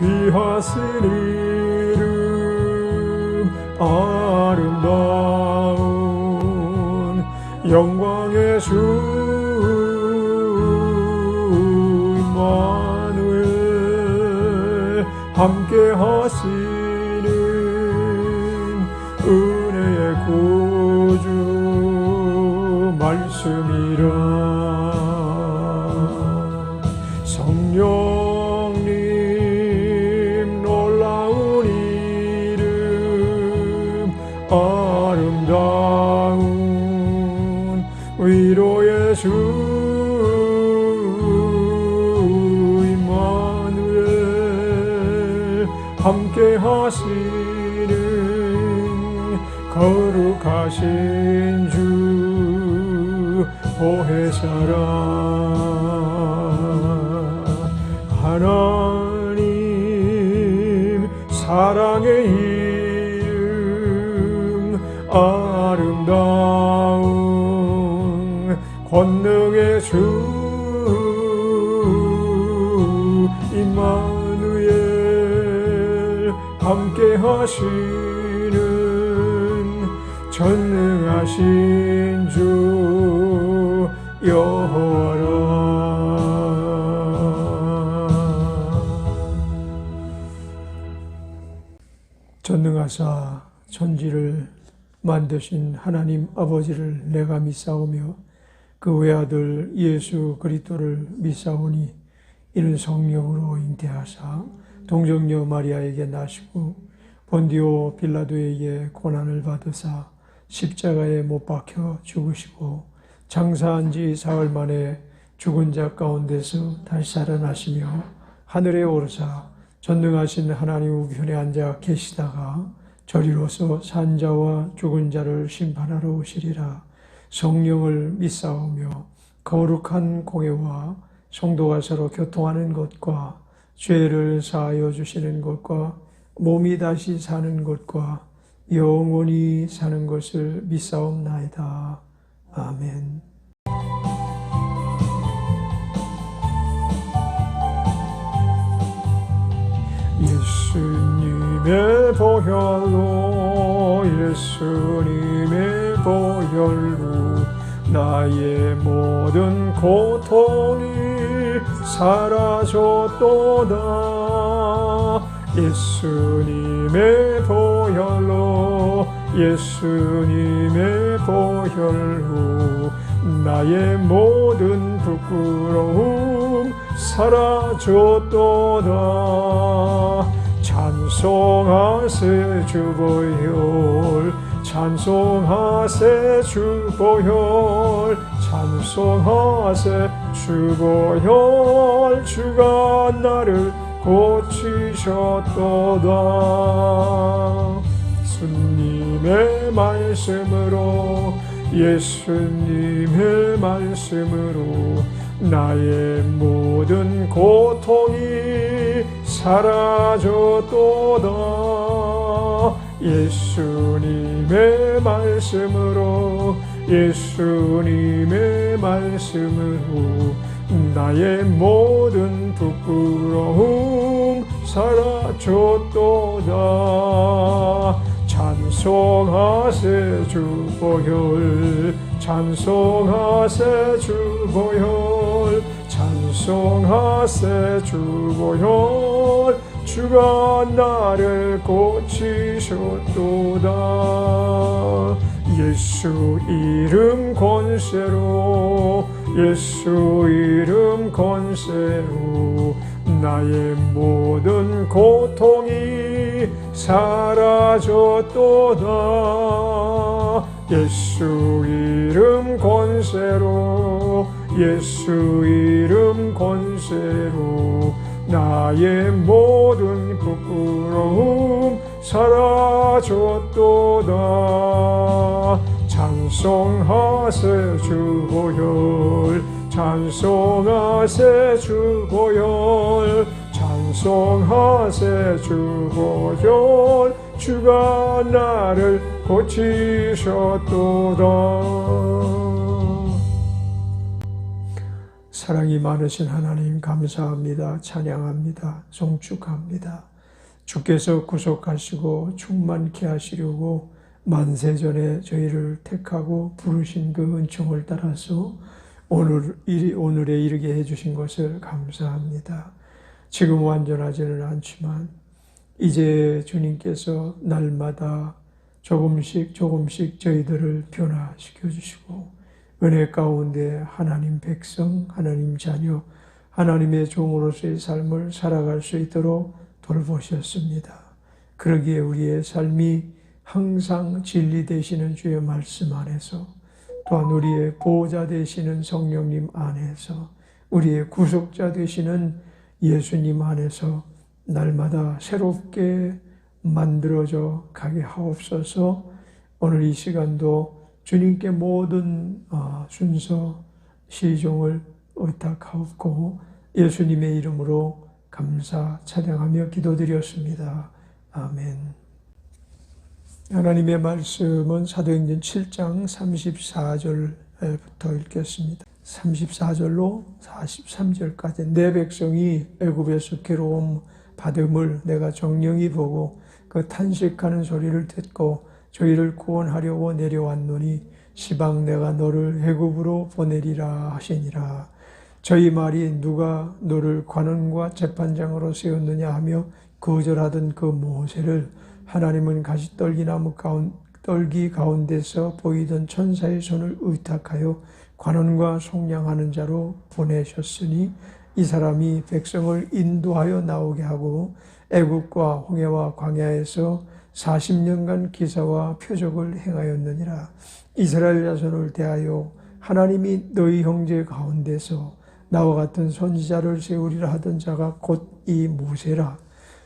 귀하신 이름 아름다운 영광의 주 임마누엘 함께 하시는 은혜의 구주 말씀이라. 성령님 놀라운 이름 아름다운 위로의 주 임마누엘 함께 하시는 거룩하신 주 보혜사라. 하나님 사랑의 이름 아름다운 권능의 주 임마누엘 함께 하시는 전능하신 주 여호와라. 전능하사 천지를 만드신 하나님 아버지를 내가 믿사오며 그 외아들 예수 그리스도를 믿사오니 이는 성령으로 잉태하사 동정녀 마리아에게 나시고 본디오 빌라도에게 고난을 받으사 십자가에 못 박혀 죽으시고 장사한 지 사흘 만에 죽은 자 가운데서 다시 살아나시며 하늘에 오르사 전능하신 하나님 우편에 앉아 계시다가 저리로서 산 자와 죽은 자를 심판하러 오시리라. 성령을 믿사오며 거룩한 공회와 성도가 서로 교통하는 것과 죄를 사하여 주시는 것과 몸이 다시 사는 것과 영원히 사는 것을 믿사옵나이다. 아멘. 예수님의 보혈로 예수님의 보혈로 나의 모든 고통이 사라졌도다. 예수님의 보혈로 예수님의 보혈로 나의 모든 부끄러움 사라졌도다. 찬송하세 주 보혈 찬송하세 주 보혈 찬송하세 주 보혈 주가 나를 고치셨도다. 예수님의 말씀으로 예수님의 말씀으로 나의 모든 고통이 사라졌도다. 예수님의 말씀으로 예수님의 말씀으로 나의 모든 부끄러움 사라졌도다. 찬송하세 주 보혈 찬송하세 주 보혈 찬송하세 주 보혈 주가 나를 고치셨도다. 예수 이름 권세로 예수 이름 권세로 나의 모든 고통이 사라졌도다. 예수 이름 권세로 예수 이름 권세로 나의 모든 부끄러움 사라졌도다. 찬송하세 주 보혈 찬송하세 주 보혈 찬송하세 주 보혈 주가 나를 고치셨도다. 사랑이 많으신 하나님 감사합니다. 찬양합니다. 송축합니다. 주께서 구속하시고 충만케 하시려고 만세전에 저희를 택하고 부르신 그 은총을 따라서 오늘에 이르게 해주신 것을 감사합니다. 지금 완전하지는 않지만 이제 주님께서 날마다 조금씩 저희들을 변화시켜 주시고 은혜 가운데 하나님 백성, 하나님 자녀, 하나님의 종으로서의 삶을 살아갈 수 있도록 돌보셨습니다. 그러기에 우리의 삶이 항상 진리 되시는 주의 말씀 안에서, 또한 우리의 보호자 되시는 성령님 안에서, 우리의 구속자 되시는 예수님 안에서 날마다 새롭게 만들어져 가게 하옵소서. 오늘 이 시간도 주님께 모든 순서 시종을 의탁하옵고 예수님의 이름으로 감사 찬양하며 기도드렸습니다. 아멘. 하나님의 말씀은 사도행전 7장 34절부터 읽겠습니다. 34절로 43절까지 내 백성이 애굽에서 괴로움 받음을 내가 정령히 보고 그 탄식하는 소리를 듣고 저희를 구원하려고 내려왔노니 시방 내가 너를 애굽으로 보내리라 하시니라. 저희 말이 누가 너를 관원과 재판장으로 세웠느냐 하며 거절하던 그 모세를 하나님은 가시떨기 가운데서 보이던 천사의 손을 의탁하여 관원과 속량하는 자로 보내셨으니 이 사람이 백성을 인도하여 나오게 하고 애굽과 홍해와 광야에서 40년간 기사와 표적을 행하였느니라. 이스라엘 자손을 대하여 하나님이 너희 형제 가운데서 나와 같은 선지자를 세우리라 하던 자가 곧 이 모세라.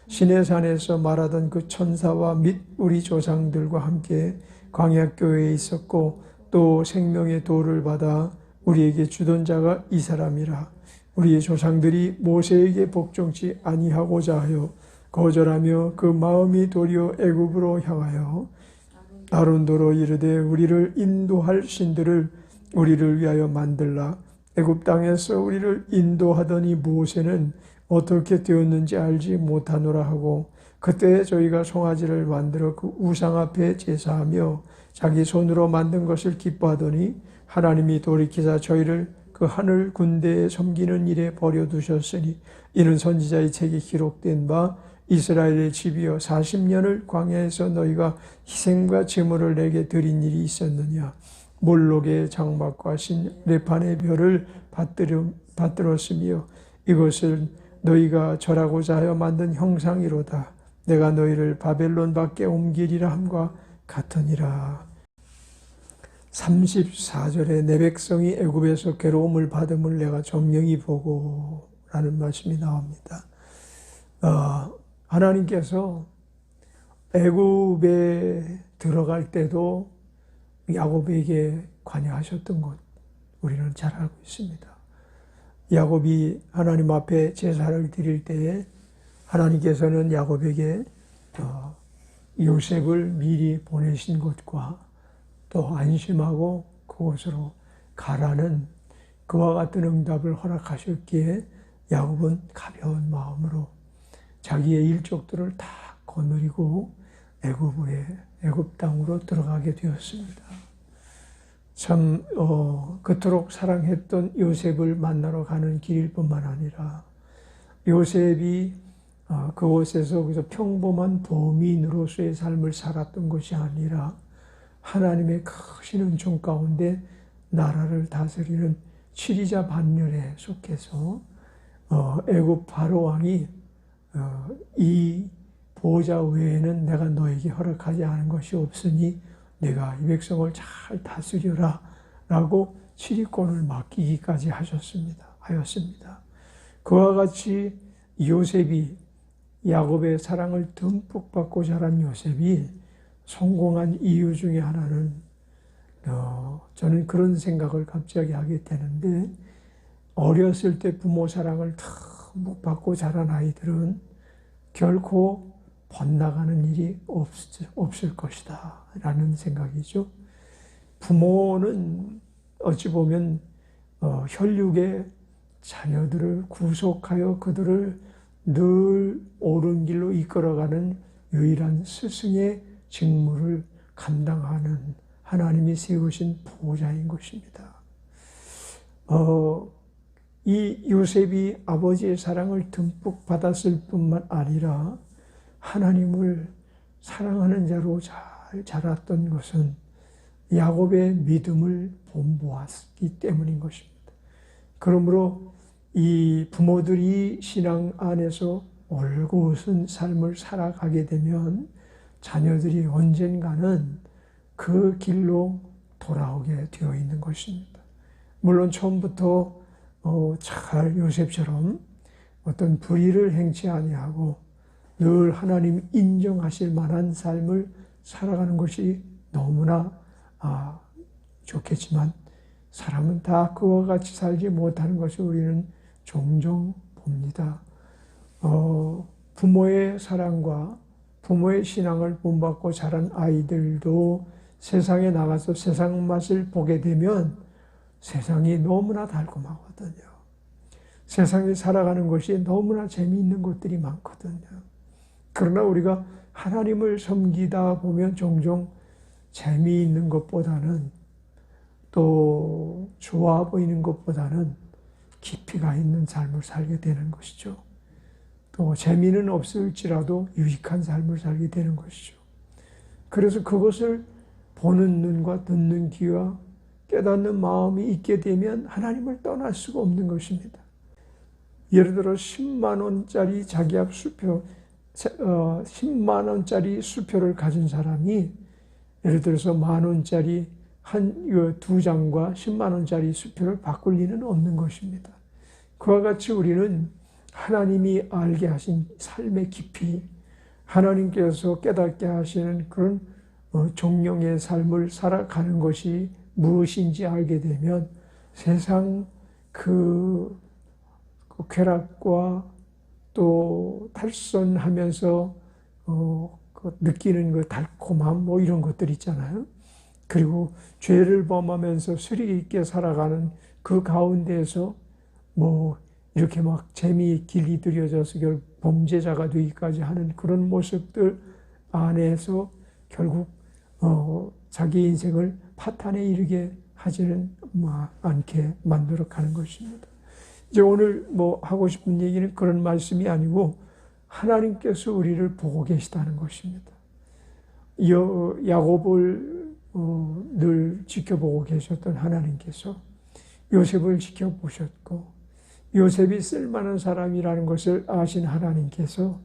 시내산에서 말하던 그 천사와 및 우리 조상들과 함께 광야교회에 있었고 또 생명의 도를 받아 우리에게 주던 자가 이 사람이라. 우리의 조상들이 모세에게 복종치 아니하고자 하여 거절하며 그 마음이 도리어 애굽으로 향하여 아론도로 이르되 우리를 인도할 신들을 우리를 위하여 만들라. 애굽 땅에서 우리를 인도하더니 모세는 어떻게 되었는지 알지 못하노라 하고 그때 저희가 송아지를 만들어 그 우상 앞에 제사하며 자기 손으로 만든 것을 기뻐하더니 하나님이 돌이키사 저희를 그 하늘 군대에 섬기는 일에 버려두셨으니 이는 선지자의 책에 기록된 바 이스라엘의 집이여 40년을 광야에서 너희가 희생과 제물을 내게 드린 일이 있었느냐. 몰록의 장막과 신 레판의 별을 받들었으며 이것을 너희가 절하고자 하여 만든 형상이로다. 내가 너희를 바벨론 밖에 옮기리라 함과 같으니라. 34절에 내 백성이 애굽에서 괴로움을 받음을 내가 정령히 보고 라는 말씀이 나옵니다. 하나님께서 애굽에 들어갈 때도 야곱에게 관여하셨던 것 우리는 잘 알고 있습니다. 야곱이 하나님 앞에 제사를 드릴 때에 하나님께서는 야곱에게 요셉을 미리 보내신 것과 또 안심하고 그곳으로 가라는 그와 같은 응답을 허락하셨기에 야곱은 가벼운 마음으로 자기의 일족들을 다 거느리고 애굽 땅으로 들어가게 되었습니다. 참 그토록 사랑했던 요셉을 만나러 가는 길일 뿐만 아니라 요셉이 그곳에서 그저 평범한 범인으로서의 삶을 살았던 것이 아니라 하나님의 크신 은총 가운데 나라를 다스리는 치리자 반열에 속해서 애굽 바로 왕이 이 보호자 외에는 내가 너에게 허락하지 않은 것이 없으니 내가 이 백성을 잘 다스려라 라고 치리권을 맡기기까지 하였습니다. 그와 같이 요셉이 야곱의 사랑을 듬뿍 받고 자란 요셉이 성공한 이유 중에 하나는 저는 그런 생각을 갑자기 하게 되는데 어렸을 때 부모 사랑을 듬뿍 받고 자란 아이들은 결코 번나가는 일이 없을 것이다 라는 생각이죠. 부모는 어찌 보면 혈육의 자녀들을 구속하여 그들을 늘 옳은 길로 이끌어가는 유일한 스승의 직무를 감당하는 하나님이 세우신 보호자인 것입니다. 이 요셉이 아버지의 사랑을 듬뿍 받았을 뿐만 아니라 하나님을 사랑하는 자로 잘 자랐던 것은 야곱의 믿음을 본보았기 때문인 것입니다. 그러므로 이 부모들이 신앙 안에서 올곧은 삶을 살아가게 되면 자녀들이 언젠가는 그 길로 돌아오게 되어 있는 것입니다. 물론 처음부터 잘 요셉처럼 어떤 불의를 행치 아니하고 늘 하나님 인정하실 만한 삶을 살아가는 것이 너무나 좋겠지만 사람은 다 그와 같이 살지 못하는 것을 우리는 종종 봅니다. 부모의 사랑과 부모의 신앙을 본받고 자란 아이들도 세상에 나가서 세상 맛을 보게 되면 세상이 너무나 달콤하거든요. 세상에 살아가는 것이 너무나 재미있는 것들이 많거든요. 그러나 우리가 하나님을 섬기다 보면 종종 재미있는 것보다는 또 좋아 보이는 것보다는 깊이가 있는 삶을 살게 되는 것이죠. 또 재미는 없을지라도 유익한 삶을 살게 되는 것이죠. 그래서 그것을 보는 눈과 듣는 귀와 깨닫는 마음이 있게 되면 하나님을 떠날 수가 없는 것입니다. 예를 들어 10만 원짜리 자기압 수표, 10만 원짜리 수표를 가진 사람이 예를 들어서 1만 원짜리 두 장과 10만 원짜리 수표를 바꿀 리는 없는 것입니다. 그와 같이 우리는 하나님이 알게 하신 삶의 깊이, 하나님께서 깨닫게 하시는 그런 종령의 삶을 살아가는 것이 무엇인지 알게 되면 세상 그 쾌락과 또 탈선하면서 느끼는 그 달콤함 이런 것들 있잖아요. 그리고 죄를 범하면서 스릴 있게 살아가는 그 가운데에서 이렇게 막 재미에 길이 들여져서 결국 범죄자가 되기까지 하는 그런 모습들 안에서 결국 자기 인생을 파탄에 이르게 하지는 않게 만들어 가는 것입니다. 이제 오늘 하고 싶은 얘기는 그런 말씀이 아니고 하나님께서 우리를 보고 계시다는 것입니다. 야곱을 늘 지켜보고 계셨던 하나님께서 요셉을 지켜보셨고 요셉이 쓸만한 사람이라는 것을 아신 하나님께서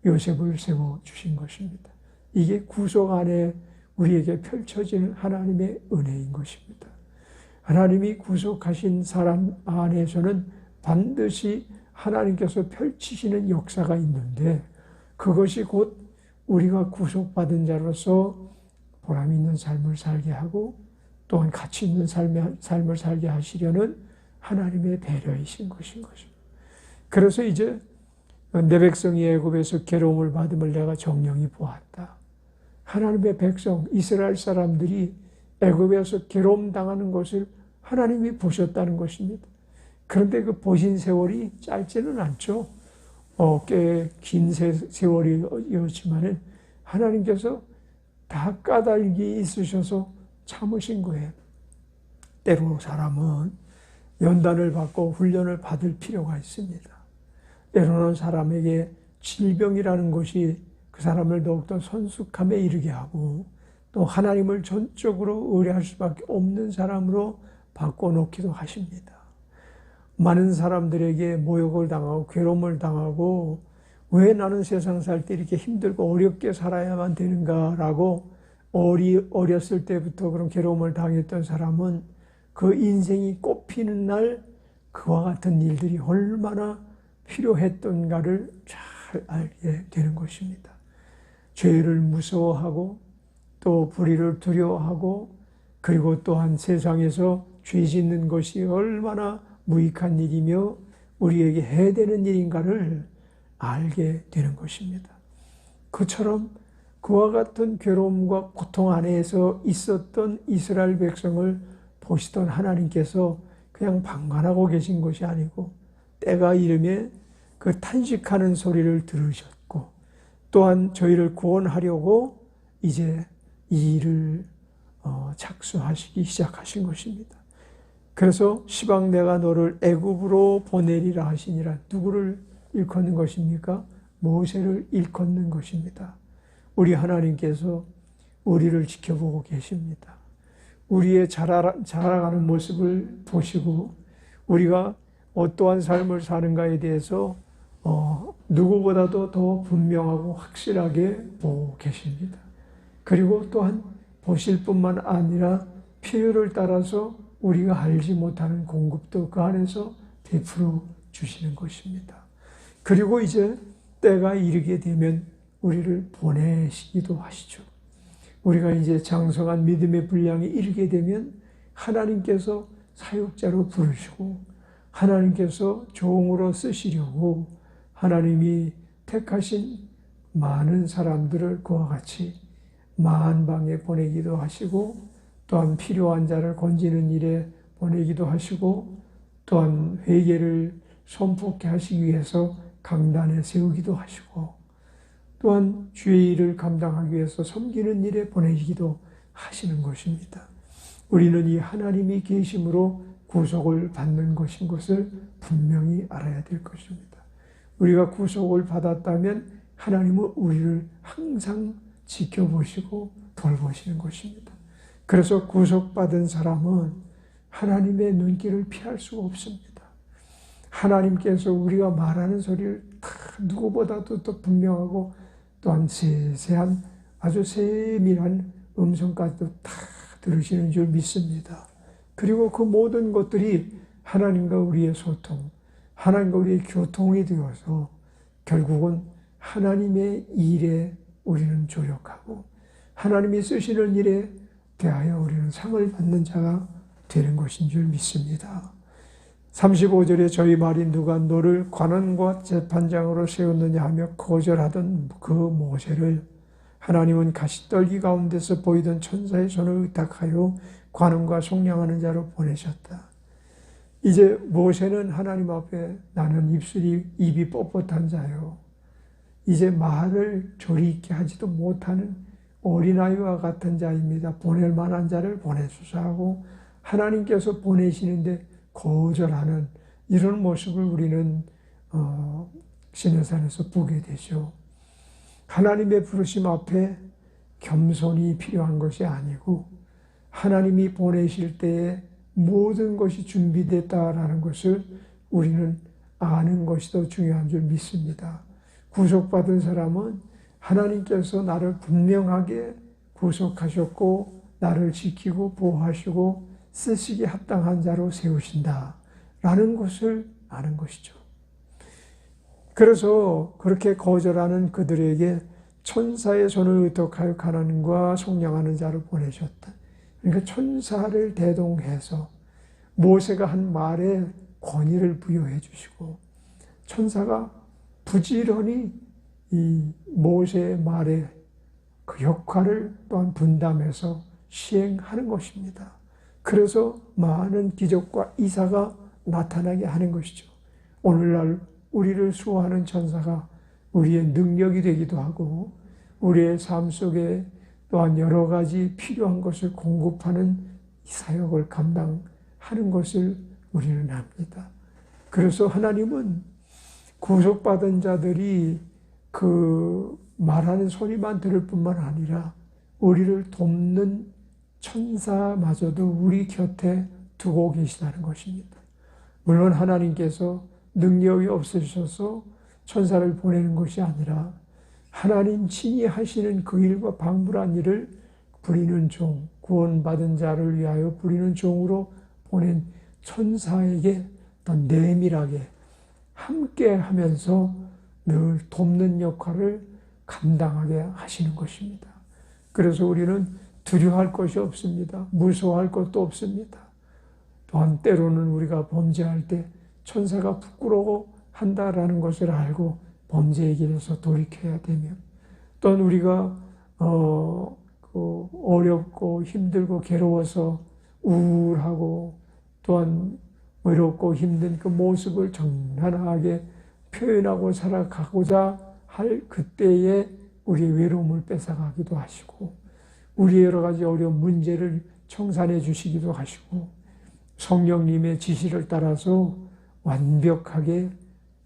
요셉을 세워주신 것입니다. 이게 구속 안에 우리에게 펼쳐지는 하나님의 은혜인 것입니다. 하나님이 구속하신 사람 안에서는 반드시 하나님께서 펼치시는 역사가 있는데 그것이 곧 우리가 구속받은 자로서 보람 있는 삶을 살게 하고 또한 가치 있는 삶을 살게 하시려는 하나님의 배려이신 것인 것입니다. 그래서 이제 내 백성이 애굽에서 괴로움을 받음을 내가 정령이 보았다. 하나님의 백성 이스라엘 사람들이 애굽에서 괴로움 당하는 것을 하나님이 보셨다는 것입니다. 그런데 그 보신 세월이 짧지는 않죠. 꽤 긴 세월이었지만 하나님께서 다 까닭이 있으셔서 참으신 거예요. 때로 사람은 연단을 받고 훈련을 받을 필요가 있습니다. 때로는 사람에게 질병이라는 것이 그 사람을 더욱더 선숙함에 이르게 하고 또 하나님을 전적으로 의뢰할 수밖에 없는 사람으로 바꿔놓기도 하십니다. 많은 사람들에게 모욕을 당하고 괴로움을 당하고 왜 나는 세상 살 때 이렇게 힘들고 어렵게 살아야만 되는가라고 어렸을 때부터 그런 괴로움을 당했던 사람은 그 인생이 꽃피는 날 그와 같은 일들이 얼마나 필요했던가를 잘 알게 되는 것입니다. 죄를 무서워하고 또 불의를 두려워하고 그리고 또한 세상에서 죄 짓는 것이 얼마나 무익한 일이며 우리에게 해야 되는 일인가를 알게 되는 것입니다. 그처럼 그와 같은 괴로움과 고통 안에서 있었던 이스라엘 백성을 보시던 하나님께서 그냥 방관하고 계신 것이 아니고 때가 이르매 그 탄식하는 소리를 들으셨고 또한 저희를 구원하려고 이제 이 일을 착수하시기 시작하신 것입니다. 그래서 시방 내가 너를 애굽으로 보내리라 하시니라. 누구를 일컫는 것입니까? 모세를 일컫는 것입니다. 우리 하나님께서 우리를 지켜보고 계십니다. 우리의 자라가는 모습을 보시고 우리가 어떠한 삶을 사는가에 대해서 누구보다도 더 분명하고 확실하게 보고 계십니다. 그리고 또한 보실 뿐만 아니라 필요를 따라서 우리가 알지 못하는 공급도 그 안에서 베풀어 주시는 것입니다. 그리고 이제 때가 이르게 되면 우리를 보내시기도 하시죠. 우리가 이제 장성한 믿음의 분량이 이르게 되면 하나님께서 사역자로 부르시고 하나님께서 종으로 쓰시려고 하나님이 택하신 많은 사람들을 그와 같이 만방에 보내기도 하시고 또한 필요한 자를 건지는 일에 보내기도 하시고 또한 회개를 선포케 하시기 위해서 강단에 세우기도 하시고 또한 주의 일을 감당하기 위해서 섬기는 일에 보내기도 하시는 것입니다. 우리는 이 하나님이 계심으로 구속을 받는 것인 것을 분명히 알아야 될 것입니다. 우리가 구속을 받았다면 하나님은 우리를 항상 지켜보시고 돌보시는 것입니다. 그래서 구속받은 사람은 하나님의 눈길을 피할 수가 없습니다. 하나님께서 우리가 말하는 소리를 다 누구보다도 더 분명하고 또한 세세한 아주 세밀한 음성까지도 다 들으시는 줄 믿습니다. 그리고 그 모든 것들이 하나님과 우리의 소통, 하나님과 우리의 교통이 되어서 결국은 하나님의 일에 우리는 조력하고 하나님이 쓰시는 일에 대하여 우리는 상을 받는 자가 되는 것인 줄 믿습니다. 35절에 저희 말이 누가 너를 관원과 재판장으로 세웠느냐 하며 거절하던 그 모세를 하나님은 가시떨기 가운데서 보이던 천사의 손을 의탁하여 관원과 속량하는 자로 보내셨다. 이제 모세는 하나님 앞에 나는 입이 뻣뻣한 자요. 이제 말을 조리 있게 하지도 못하는 어린아이와 같은 자입니다. 보낼 만한 자를 보내주사 하고 하나님께서 보내시는데 거절하는 이런 모습을 우리는 시내산에서 보게 되죠. 하나님의 부르심 앞에 겸손이 필요한 것이 아니고 하나님이 보내실 때에 모든 것이 준비됐다라는 것을 우리는 아는 것이 더 중요한 줄 믿습니다. 구속받은 사람은 하나님께서 나를 분명하게 구속하셨고 나를 지키고 보호하시고 쓰시기에 합당한 자로 세우신다라는 것을 아는 것이죠. 그래서 그렇게 거절하는 그들에게 천사의 손을 의탁하여 가난과 속량하는 자를 보내셨다. 그러니까 천사를 대동해서 모세가 한 말에 권위를 부여해 주시고 천사가 부지런히 이 모세의 말에 그 역할을 또한 분담해서 시행하는 것입니다. 그래서 많은 기적과 이사가 나타나게 하는 것이죠. 오늘날 우리를 수호하는 천사가 우리의 능력이 되기도 하고 우리의 삶 속에 또한 여러 가지 필요한 것을 공급하는 이 사역을 감당하는 것을 우리는 압니다. 그래서 하나님은 구속받은 자들이 그 말하는 소리만 들을 뿐만 아니라 우리를 돕는 천사마저도 우리 곁에 두고 계시다는 것입니다. 물론 하나님께서 능력이 없으셔서 천사를 보내는 것이 아니라 하나님 친히 하시는 그 일과 방불한 일을 부리는 종, 구원받은 자를 위하여 부리는 종으로 보낸 천사에게 더 내밀하게 함께 하면서 늘 돕는 역할을 감당하게 하시는 것입니다. 그래서 우리는 두려워할 것이 없습니다. 무서워할 것도 없습니다. 또한 때로는 우리가 범죄할 때 천사가 부끄러워 한다라는 것을 알고 범죄의 길에서 돌이켜야 되며 또한 우리가 어렵고 힘들고 괴로워서 우울하고 또한 외롭고 힘든 그 모습을 정나하게 표현하고 살아가고자 할 그때에 우리의 외로움을 뺏어가기도 하시고, 우리의 여러 가지 어려운 문제를 청산해 주시기도 하시고, 성령님의 지시를 따라서 완벽하게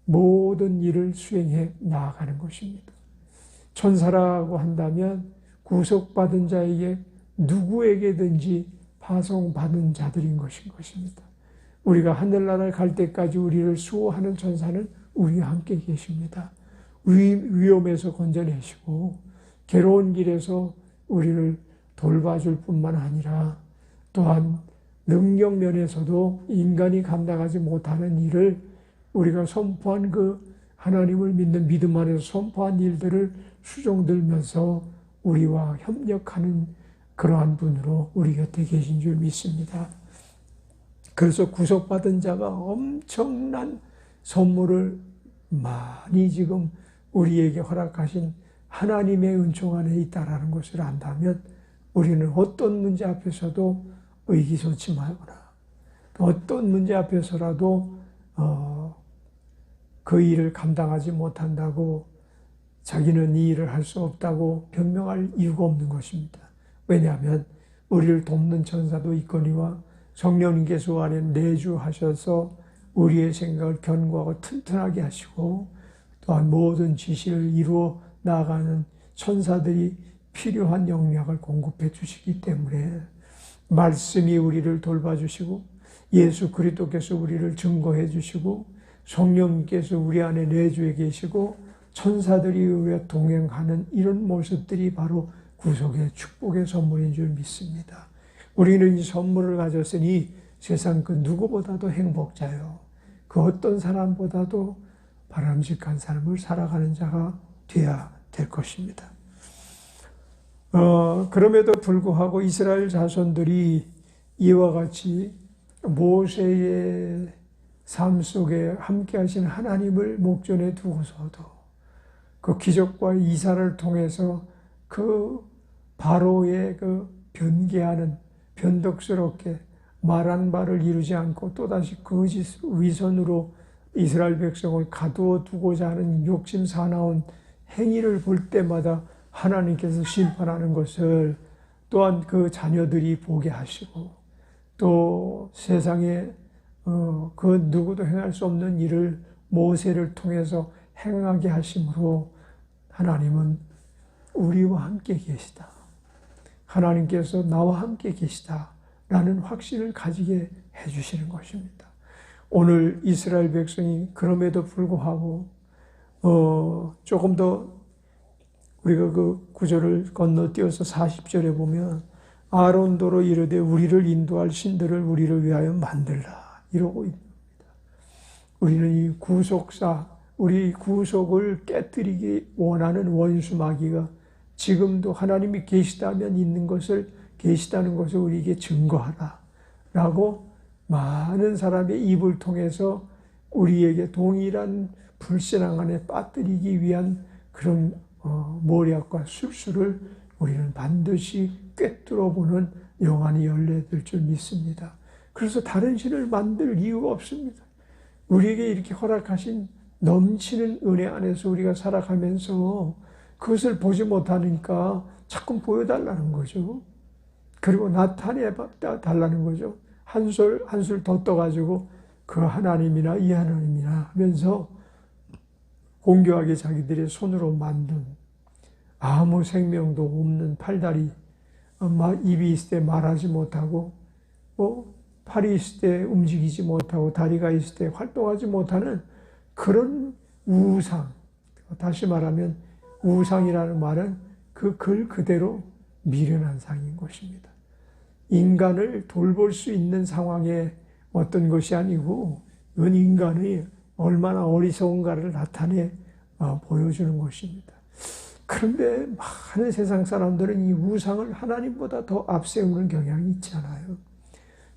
모든 일을 수행해 나아가는 것입니다. 천사라고 한다면 구속받은 자에게 누구에게든지 파송받은 자들인 것입니다. 우리가 하늘나라를 갈 때까지 우리를 수호하는 천사는 우리와 함께 계십니다. 위험에서 건져내시고 괴로운 길에서 우리를 돌봐줄 뿐만 아니라 또한 능력 면에서도 인간이 감당하지 못하는 일을 우리가 선포한 그 하나님을 믿는 믿음 안에서 선포한 일들을 수종들면서 우리와 협력하는 그러한 분으로 우리 곁에 계신 줄 믿습니다. 그래서 구속받은 자가 엄청난 선물을 많이 지금 우리에게 허락하신 하나님의 은총 안에 있다라는 것을 안다면 우리는 어떤 문제 앞에서도 의기소침하거나 어떤 문제 앞에서라도 그 일을 감당하지 못한다고 자기는 이 일을 할 수 없다고 변명할 이유가 없는 것입니다. 왜냐하면 우리를 돕는 천사도 있거니와 성령님께서 안에 내주하셔서 우리의 생각을 견고하고 튼튼하게 하시고 또한 모든 지시를 이루어 나아가는 천사들이 필요한 영역을 공급해 주시기 때문에 말씀이 우리를 돌봐주시고 예수 그리스도께서 우리를 증거해 주시고 성령님께서 우리 안에 내주해 계시고 천사들이 우리와 동행하는 이런 모습들이 바로 구속의 축복의 선물인 줄 믿습니다. 우리는 이 선물을 가졌으니 세상 그 누구보다도 행복자요. 그 어떤 사람보다도 바람직한 삶을 살아가는 자가 되어야 될 것입니다. 그럼에도 불구하고 이스라엘 자손들이 이와 같이 모세의 삶 속에 함께 하신 하나님을 목전에 두고서도 그 기적과 이사를 통해서 그 바로의 그 변개하는 변덕스럽게 말한 바를 이루지 않고 또다시 거짓 위선으로 이스라엘 백성을 가두어 두고자 하는 욕심 사나운 행위를 볼 때마다 하나님께서 심판하는 것을 또한 그 자녀들이 보게 하시고 또 세상에 그 누구도 행할 수 없는 일을 모세를 통해서 행하게 하심으로 하나님은 우리와 함께 계시다. 하나님께서 나와 함께 계시다라는 확신을 가지게 해주시는 것입니다. 오늘 이스라엘 백성이 그럼에도 불구하고 조금 더 우리가 그 구절을 건너뛰어서 40절에 보면 아론도로 이르되 우리를 인도할 신들을 우리를 위하여 만들라 이러고 있습니다. 우리는 이 구속사, 우리 구속을 깨뜨리기 원하는 원수 마귀가 지금도 하나님이 계시다면 있는 것을 계시다는 것을 우리에게 증거하라라고 많은 사람의 입을 통해서 우리에게 동일한 불신앙 안에 빠뜨리기 위한 그런 모략과 술수를 우리는 반드시 꿰뚫어보는 영안이 열려들 줄 믿습니다. 그래서 다른 신을 만들 이유가 없습니다. 우리에게 이렇게 허락하신 넘치는 은혜 안에서 우리가 살아가면서 그것을 보지 못하니까 자꾸 보여달라는 거죠. 그리고 나타내 달라는 거죠. 한술 더 떠가지고 그 하나님이나 이 하나님이나 하면서 공교하게 자기들의 손으로 만든 아무 생명도 없는 팔다리, 입이 있을 때 말하지 못하고 팔이 있을 때 움직이지 못하고 다리가 있을 때 활동하지 못하는 그런 우상, 다시 말하면 우상이라는 말은 그 글 그대로 미련한 상인 것입니다. 인간을 돌볼 수 있는 상황에 어떤 것이 아니고 이건 인간이 얼마나 어리석은가를 나타내 보여주는 것입니다. 그런데 많은 세상 사람들은 이 우상을 하나님보다 더 앞세우는 경향이 있잖아요.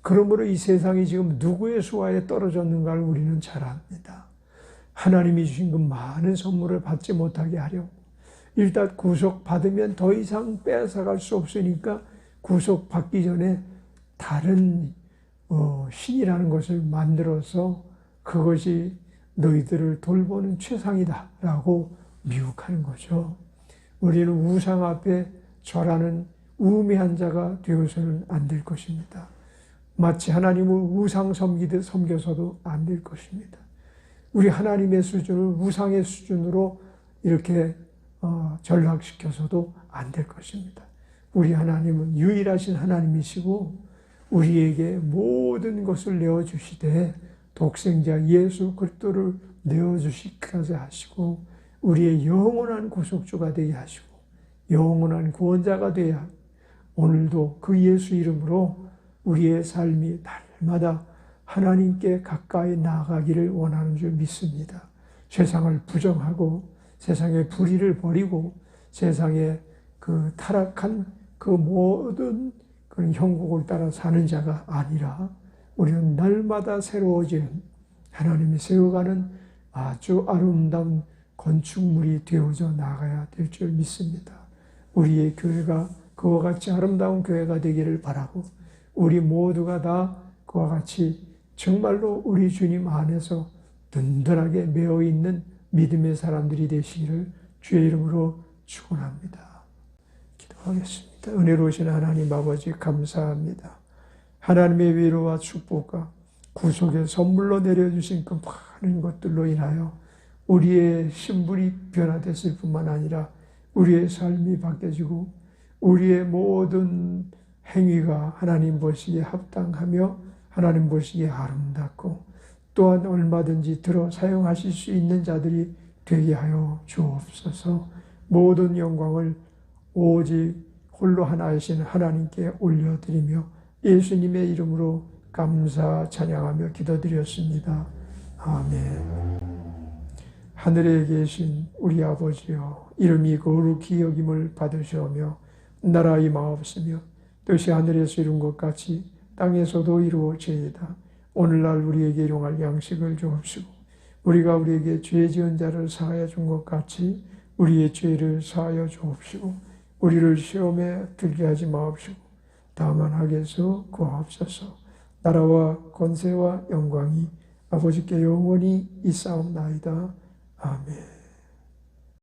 그러므로 이 세상이 지금 누구의 수하에 떨어졌는가를 우리는 잘 압니다. 하나님이 주신 그 많은 선물을 받지 못하게 하려고 일단 구속받으면 더 이상 빼앗아갈 수 없으니까 구속받기 전에 다른 신이라는 것을 만들어서 그것이 너희들을 돌보는 최상이다 라고 미혹하는 거죠. 우리는 우상 앞에 절하는 우매한 자가 되어서는 안 될 것입니다. 마치 하나님을 우상 섬기듯 섬겨서도 안 될 것입니다. 우리 하나님의 수준을 우상의 수준으로 이렇게 전락시켜서도 안 될 것입니다. 우리 하나님은 유일하신 하나님이시고 우리에게 모든 것을 내어주시되 독생자 예수 그리스도를 내어주시기까지 하시고 우리의 영원한 구속주가 되게 하시고 영원한 구원자가 되어야 하고 오늘도 그 예수 이름으로 우리의 삶이 날마다 하나님께 가까이 나아가기를 원하는 줄 믿습니다. 세상을 부정하고 세상의 불의를 버리고 세상의 그 타락한 그 모든 그런 형국을 따라 사는 자가 아니라 우리는 날마다 새로워지는 하나님이 세워가는 아주 아름다운 건축물이 되어져 나가야 될 줄 믿습니다. 우리의 교회가 그와 같이 아름다운 교회가 되기를 바라고 우리 모두가 다 그와 같이 정말로 우리 주님 안에서 든든하게 매어 있는 믿음의 사람들이 되시기를 주의 이름으로 축원합니다. 기도하겠습니다. 은혜로우신 하나님 아버지 감사합니다. 하나님의 위로와 축복과 구속의 선물로 내려주신 그 많은 것들로 인하여 우리의 신분이 변화됐을 뿐만 아니라 우리의 삶이 바뀌어지고 우리의 모든 행위가 하나님 보시기에 합당하며 하나님 보시기에 아름답고 또한 얼마든지 들어 사용하실 수 있는 자들이 되게 하여 주옵소서. 모든 영광을 오직 홀로 하나이신 하나님께 올려드리며 예수님의 이름으로 감사 찬양하며 기도드렸습니다. 아멘. 하늘에 계신 우리 아버지여, 이름이 거룩히 여김을 받으시오며 나라 임하옵시며 뜻이 하늘에서 이룬 것 같이 땅에서도 이루어지이다. 오늘날 우리에게 일용할 양식을 주옵시고 우리가 우리에게 죄 지은 자를 사하여 준 것 같이 우리의 죄를 사하여 주옵시고 우리를 시험에 들게 하지 마옵시고 다만 악에서 구하옵소서. 나라와 권세와 영광이 아버지께 영원히 있사옵나이다. 아멘.